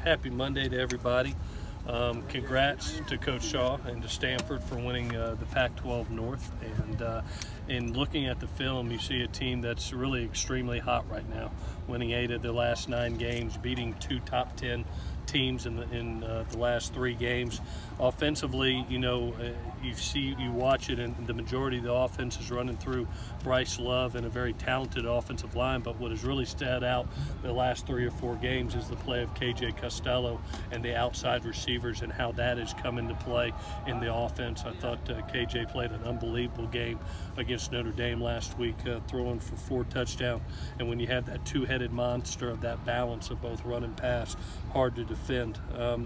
Happy Monday to everybody. Congrats to Coach Shaw and to Stanford for winning the Pac-12 North. And in looking at the film, you see a team that's really extremely hot right now, winning 8 of their last 9 games, beating 2 top 10 teams in the last 3 games. Offensively, you watch it, and the majority of the offense is running through Bryce Love and a very talented offensive line. But what has really stood out the last 3 or 4 games is the play of KJ Costello and the outside receivers and how that has come into play in the offense. I thought KJ played an unbelievable game against Notre Dame last week, throwing for 4 touchdowns. And when you have that two-headed monster of that balance of both run and pass, hard to defend.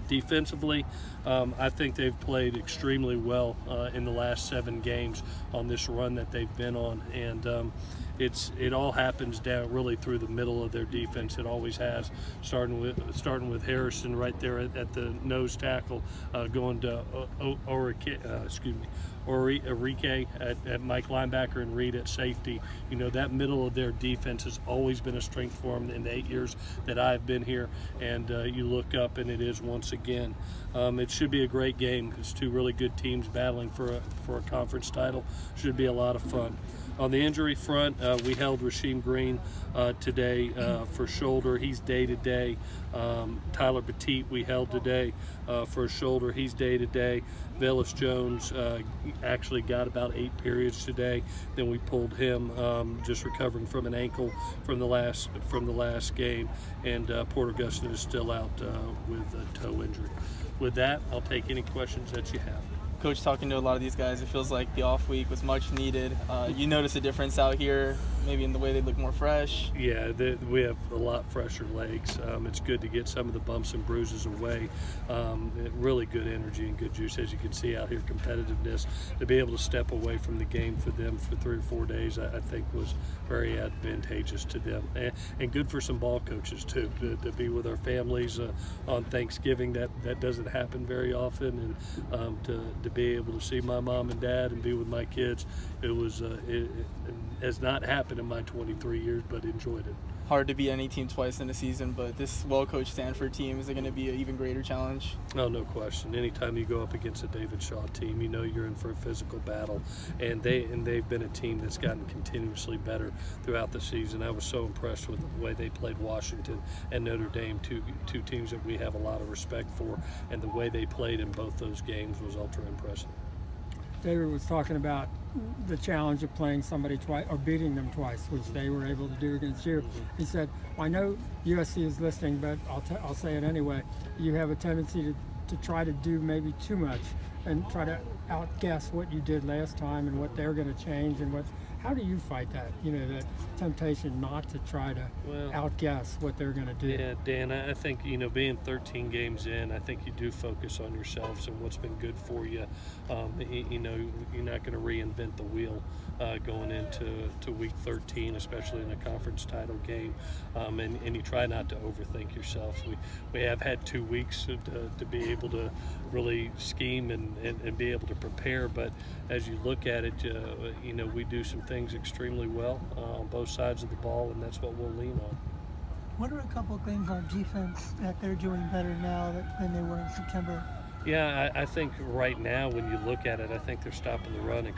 Defensively, I think they've played extremely well in the last 7 games on this run that they've been on, and it all happens down really through the middle of their defense. It always has, starting with Harrison right there at the nose tackle, going to Enrique at Mike linebacker and Reed at safety. That middle of their defense has always been a strength for them in the 8 years that I've been here, and you look up and it is once again. It should be a great game. It's 2 really good teams battling for a conference title. Should be a lot of fun. On the injury front, we held Rasheem Green today for shoulder. He's day-to-day. Tyler Petit we held today for a shoulder. He's day-to-day. Velus Jones actually got about 8 periods today. Then we pulled him, just recovering from an ankle from the last game. And Porter Gustin is still out with a toe injury. With that, I'll take any questions that you have. Coach, talking to a lot of these guys, it feels like the off week was much needed. You notice a difference out here, maybe in the way they look more fresh? Yeah, we have a lot fresher legs. It's good to get some of the bumps and bruises away. Really good energy and good juice, as you can see out here. Competitiveness, to be able to step away from the game for them for 3 or 4 days, I think was very advantageous to them, and good for some ball coaches too, to be with our families on Thanksgiving. That doesn't happen very often, and to be able to see my mom and dad and be with my kids, it has not happened in my 23 years, but enjoyed it. Hard to beat any team twice in a season, but this well-coached Stanford team, is it going to be an even greater challenge? No question. Anytime you go up against a David Shaw team, you're in for a physical battle, and they've been a team that's gotten continuously better throughout the season. I was so impressed with the way they played Washington and Notre Dame, two teams that we have a lot of respect for, and the way they played in both those games was ultra impressive. David was talking about the challenge of playing somebody twice or beating them twice, which they were able to do against you. He said, I know USC is listening, but I'll say it anyway. You have a tendency to try to do maybe too much and try to outguess what you did last time and what they're going to change and how do you fight that? That temptation not to try to outguess what they're going to do. Yeah, Dan, I think, being 13 games in, I think you do focus on yourselves and what's been good for you. You're not going to reinvent the wheel going into week 13, especially in a conference title game. And you try not to overthink yourself. We have had 2 weeks to be able to really scheme and be able to prepare. But as you look at it, we do some things extremely well on both sides of the ball, and that's what we'll lean on. What are a couple of things on defense that they're doing better now than they were in September? Yeah, I think right now when you look at it, I think they're stopping the run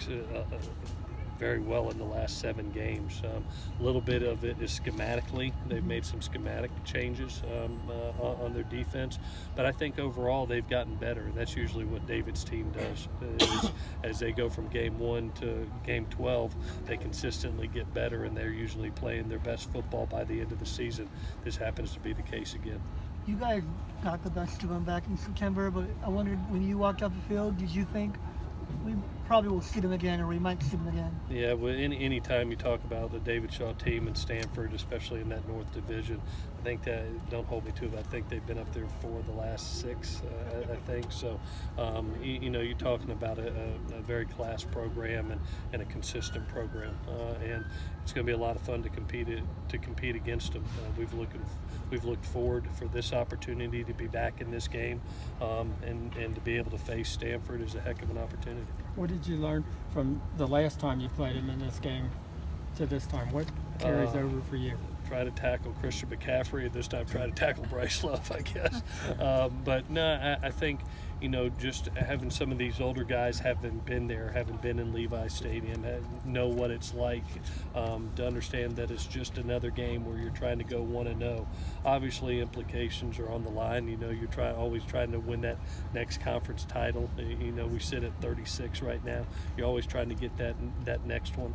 very well in the last 7 games. A little bit of it is schematically. They've made some schematic changes on their defense, but I think overall they've gotten better. That's usually what David's team does. As they go from game 1 to game 12, they consistently get better, and they're usually playing their best football by the end of the season. This happens to be the case again. You guys got the best of them back in September, but I wondered, when you walked off the field, did you think we probably will see them again, or we might see them again? Yeah, well, any time you talk about the David Shaw team and Stanford, especially in that North Division, I think that, don't hold me to it, I think they've been up there for the last 6, I think. So, you're talking about a very class program and a consistent program, and it's going to be a lot of fun to compete against them. We've looked forward for this opportunity to be back in this game, and to be able to face Stanford is a heck of an opportunity. What did you learn from the last time you played him in this game to this time? What carries over for you? try to tackle Christian McCaffrey, and this time try to tackle Bryce Love, I guess. But no, I think, just having some of these older guys haven't been there, haven't been in Levi Stadium, know what it's like, to understand that it's just another game where you're trying to go 1-0. Obviously, implications are on the line. You're always trying to win that next conference title. We sit at 36 right now. You're always trying to get that next one.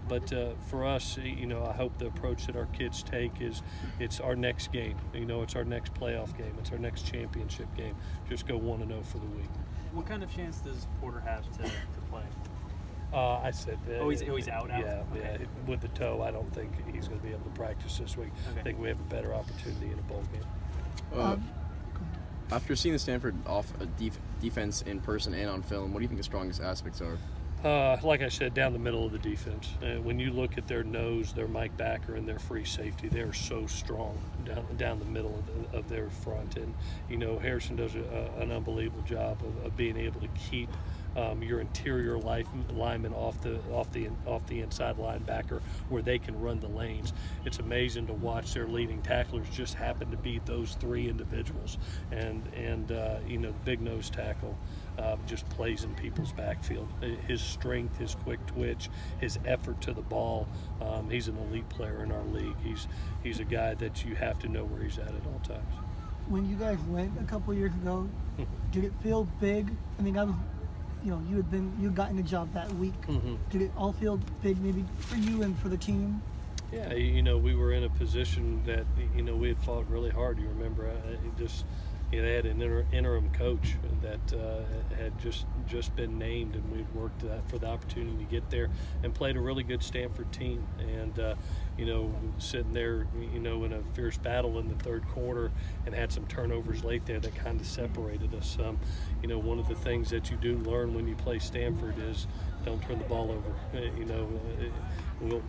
But for us, I hope the approach that our kids take is it's our next game. It's our next playoff game. It's our next championship game. Just go 1-0 for the week. What kind of chance does Porter have to play? I said that. He's out. Yeah, okay. yeah. With the toe, I don't think he's going to be able to practice this week. Okay. I think we have a better opportunity in a bowl game. After seeing the Stanford defense in person and on film, what do you think the strongest aspects are? Like I said, down the middle of the defense. When you look at their nose, their Mike Backer, and their free safety, they are so strong down the middle of their front. And Harrison does an unbelievable job of being able to keep your interior linemen off the inside linebacker where they can run the lanes. It's amazing to watch their leading tacklers just happen to be those three individuals. And the big nose tackle just plays in people's backfield. His strength, his quick twitch, his effort to the ball. He's an elite player in our league. He's a guy that you have to know where he's at all times. When you guys went a couple years ago, did it feel big? I mean, you'd gotten the job that week. Mm-hmm. Did it all feel big, maybe for you and for the team? Yeah, we were in a position that we had fought really hard. You remember, they had an interim coach that had just been named, and we'd worked for the opportunity to get there and played a really good Stanford team. And sitting there, in a fierce battle in the third quarter, and had some turnovers late there that kind of separated us. One of the things that you do learn when you play Stanford is don't turn the ball over.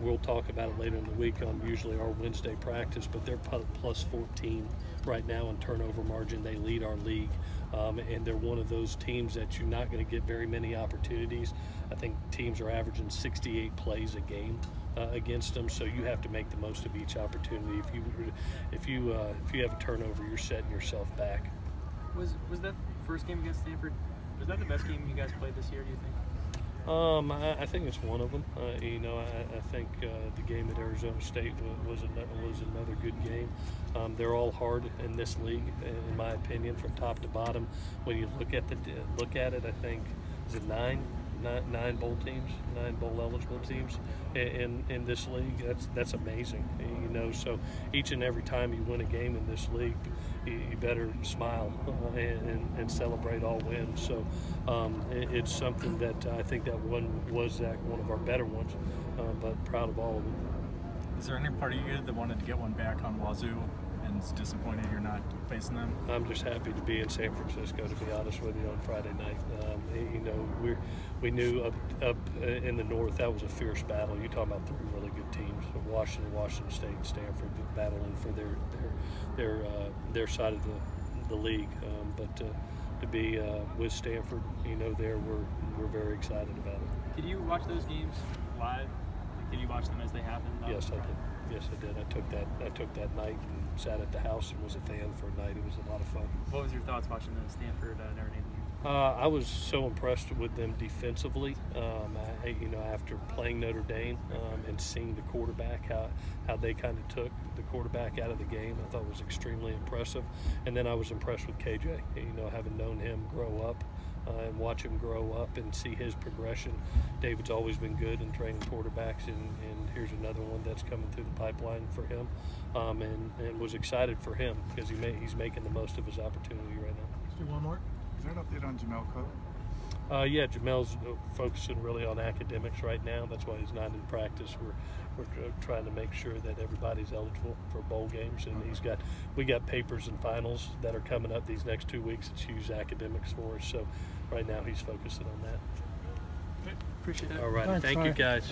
We'll talk about it later in the week on usually our Wednesday practice, but they're plus 14 right now in turnover margin. They lead our league, and they're one of those teams that you're not going to get very many opportunities. I think teams are averaging 68 plays a game against them, so you have to make the most of each opportunity. If you have a turnover, you're setting yourself back. Was that first game against Stanford? Was that the best game you guys played this year, do you think? I think it's one of them. I think the game at Arizona State was another good game. They're all hard in this league, in my opinion, from top to bottom. When you look at it, I think is it nine bowl teams, 9 bowl eligible teams in this league. That's amazing. So each and every time you win a game in this league, you better smile and celebrate all wins. So it's something that I think that one was one of our better ones, but proud of all of them. Is there any part of you that wanted to get one back on Wazoo and is disappointed you're not facing them? I'm just happy to be in San Francisco, to be honest with you, on Friday night. We knew up in the north that was a fierce battle. You're talking about 3 really good teams: Washington State, and Stanford, battling for their side of the league. But to be with Stanford, we're very excited about it. Did you watch those games live? Did you watch them as they happened? Yes, I did. Yes, I did. I took that night and sat at the house and was a fan for a night. It was a lot of fun. What was your thoughts watching the Stanford Notre Dame game? I was so impressed with them defensively. After playing Notre Dame and seeing the quarterback, how they kind of took the quarterback out of the game, I thought was extremely impressive. And then I was impressed with KJ. Having known him grow up. And watch him grow up and see his progression. David's always been good in training quarterbacks, and here's another one that's coming through the pipeline for him, and was excited for him because he's making the most of his opportunity right now. Let's do one more. Is there an update on Jamel Cook? Yeah, Jamel's focusing really on academics right now. That's why he's not in practice. We're trying to make sure that everybody's eligible for bowl games, and we got papers and finals that are coming up these next 2 weeks. It's huge academics for us. So right now he's focusing on that. Appreciate it. All right, Thanks, thank you guys.